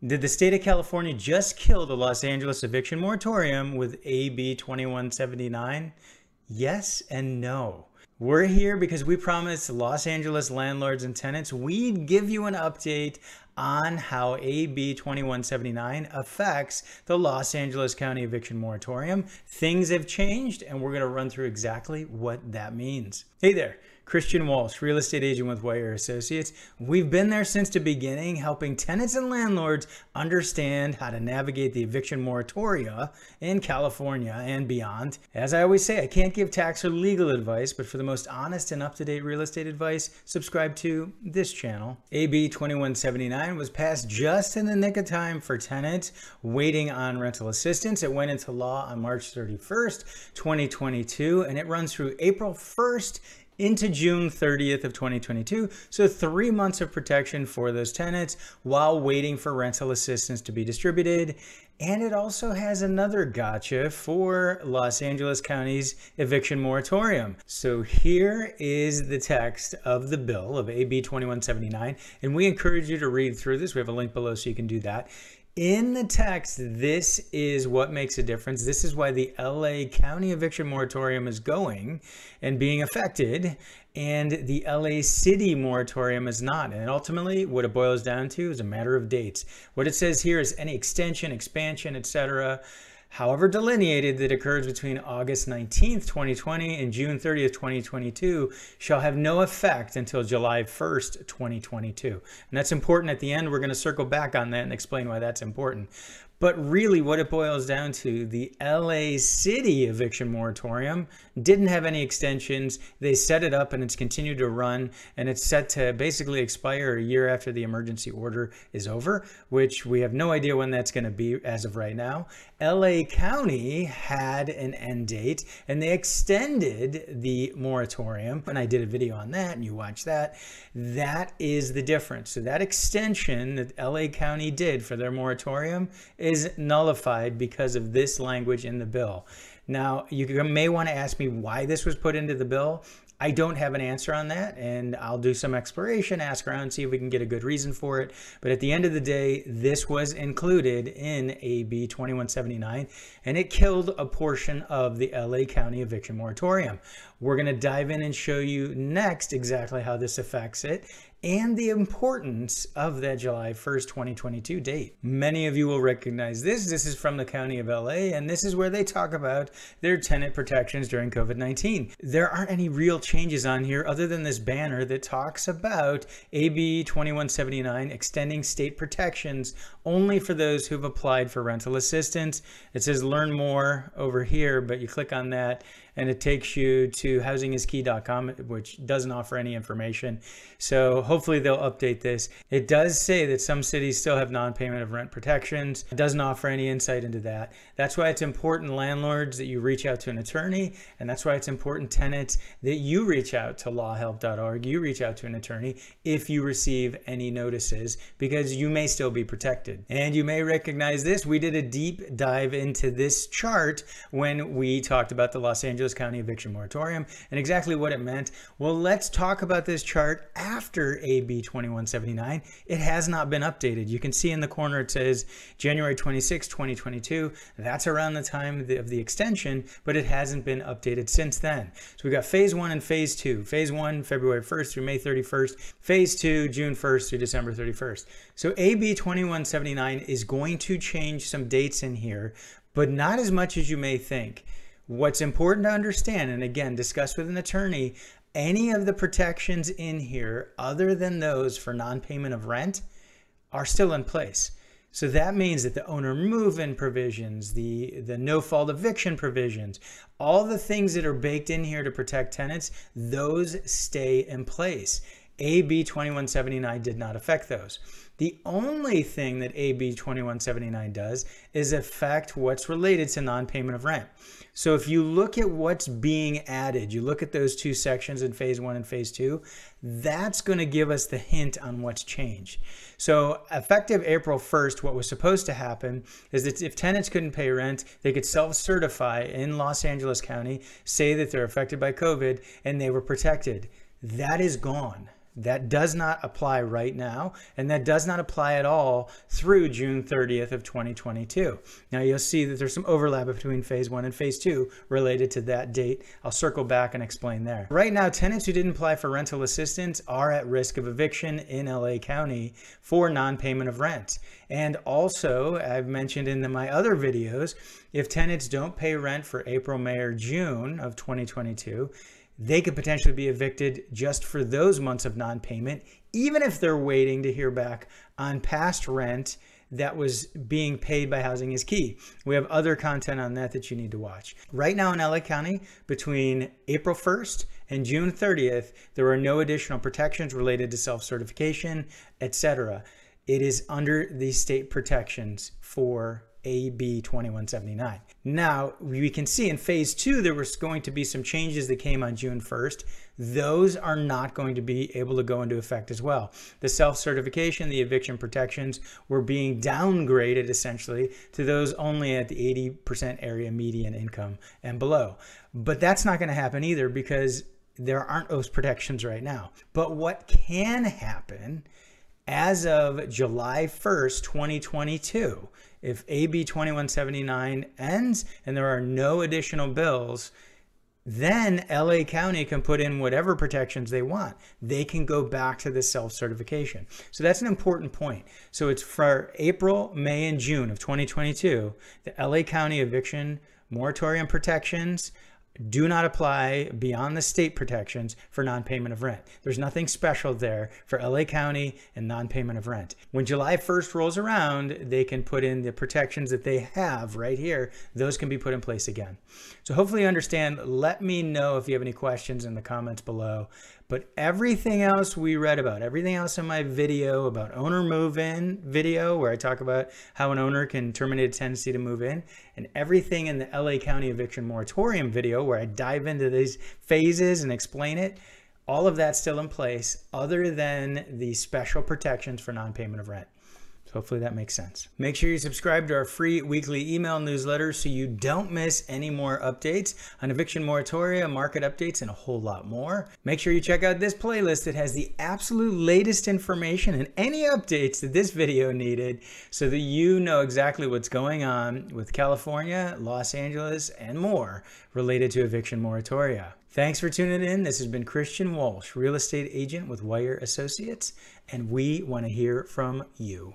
Did the state of California just kill the Los Angeles eviction moratorium with AB 2179? Yes and no. We're here because we promised Los Angeles landlords and tenants we'd give you an update on how AB 2179 affects the Los Angeles County eviction moratorium. Things have changed, and we're going to run through exactly what that means. Hey there. Christian Walsh, real estate agent with Wire Associates. We've been there since the beginning, helping tenants and landlords understand how to navigate the eviction moratoria in California and beyond. As I always say, I can't give tax or legal advice, but for the most honest and up-to-date real estate advice, subscribe to this channel. AB 2179 was passed just in the nick of time for tenants waiting on rental assistance. It went into law on March 31st, 2022, and it runs through April 1st into June 30th of 2022. So 3 months of protection for those tenants while waiting for rental assistance to be distributed. And it also has another gotcha for Los Angeles County's eviction moratorium. So here is the text of the bill of AB 2179. And we encourage you to read through this. We have a link below so you can do that. In the text, this is what makes a difference. This is why the LA County eviction moratorium is going and being affected, and the LA City moratorium is not. And ultimately, what it boils down to is a matter of dates. What it says here is any extension, expansion, etc., however delineated, that occurs between August 19th, 2020 and June 30th, 2022 shall have no effect until July 1st, 2022. And that's important. At the end, we're going to circle back on that and explain why that's important. But really what it boils down to, the LA City eviction moratorium didn't have any extensions. They set it up and it's continued to run, and it's set to basically expire a year after the emergency order is over, which we have no idea when that's going to be as of right now. LA County had an end date and they extended the moratorium, and I did a video on that and you watch that. That is the difference. So that extension that LA County did for their moratorium is nullified because of this language in the bill. Now, you may want to ask me why this was put into the bill. I don't have an answer on that, and I'll do some exploration, ask around, see if we can get a good reason for it. But at the end of the day, this was included in AB 2179, and it killed a portion of the LA County eviction moratorium. We're going to dive in and show you next exactly how this affects it and the importance of that July 1st, 2022 date. Many of you will recognize this. This is from the County of LA, and this is where they talk about their tenant protections during COVID-19. There aren't any real changes on here other than this banner that talks about AB 2179 extending state protections only for those who've applied for rental assistance. It says learn more over here, but you click on that and it takes you to housingiskey.com, which doesn't offer any information. So hopefully they'll update this. It does say that some cities still have non-payment of rent protections. It doesn't offer any insight into that. That's why it's important, landlords, that you reach out to an attorney, and that's why it's important, tenants, that you reach out to lawhelp.org, you reach out to an attorney if you receive any notices, because you may still be protected. And you may recognize this. We did a deep dive into this chart when we talked about the Los Angeles County eviction moratorium and exactly what it meant. Well, let's talk about this chart after AB 2179. It has not been updated. You can see in the corner it says January 26, 2022. That's around the time of the extension, but it hasn't been updated since then. So we got phase 1 and phase 2. Phase 1, February 1st through May 31st. Phase 2, June 1st through December 31st. So AB 2179 is going to change some dates in here, but not as much as you may think. What's important to understand, and again, discuss with an attorney, any of the protections in here other than those for non-payment of rent are still in place. So that means that the owner move-in provisions, the no-fault eviction provisions, all the things that are baked in here to protect tenants, those stay in place. AB 2179 did not affect those. The only thing that AB 2179 does is affect what's related to non-payment of rent. So if you look at what's being added, you look at those two sections in phase 1 and phase 2, that's going to give us the hint on what's changed. So effective April 1st, what was supposed to happen is that if tenants couldn't pay rent, they could self-certify in Los Angeles County, say that they're affected by COVID and they were protected. That is gone. That does not apply right now, and that does not apply at all through June 30th of 2022. Now you'll see that there's some overlap between phase 1 and phase 2 related to that date. I'll circle back and explain there. Right now, tenants who didn't apply for rental assistance are at risk of eviction in LA County for non-payment of rent. And also, I've mentioned in my other videos, if tenants don't pay rent for April, May, or June of 2022, they could potentially be evicted just for those months of non-payment, even if they're waiting to hear back on past rent that was being paid by Housing is Key. We have other content on that you need to watch. Right now in LA County, between April 1st and June 30th, there are no additional protections related to self-certification, etc. It is under the state protections for AB 2179. Now, we can see in phase 2, there was going to be some changes that came on June 1st. Those are not going to be able to go into effect as well. The self-certification, the eviction protections were being downgraded essentially to those only at the 80% area median income and below. But that's not going to happen either because there aren't those protections right now. But what can happen as of July 1st, 2022, if AB 2179 ends and there are no additional bills, then LA County can put in whatever protections they want. They can go back to the self-certification. So that's an important point. So it's for April, May, and June of 2022, the LA County eviction moratorium protections do not apply beyond the state protections for non-payment of rent. There's nothing special there for LA County and non-payment of rent. When July 1st rolls around, they can put in the protections that they have right here. Those can be put in place again. So hopefully you understand. Let me know if you have any questions in the comments below. But everything else we read about, everything else in my video about owner move-in video, where I talk about how an owner can terminate a tenancy to move in, and everything in the LA County Eviction Moratorium video, where I dive into these phases and explain it, all of that's still in place other than the special protections for non-payment of rent. Hopefully that makes sense. Make sure you subscribe to our free weekly email newsletter so you don't miss any more updates on eviction moratoria, market updates, and a whole lot more. Make sure you check out this playlist that has the absolute latest information and any updates that this video needed so that you know exactly what's going on with California, Los Angeles, and more related to eviction moratoria. Thanks for tuning in. This has been Christian Walsh, real estate agent with Wire Associates, and we want to hear from you.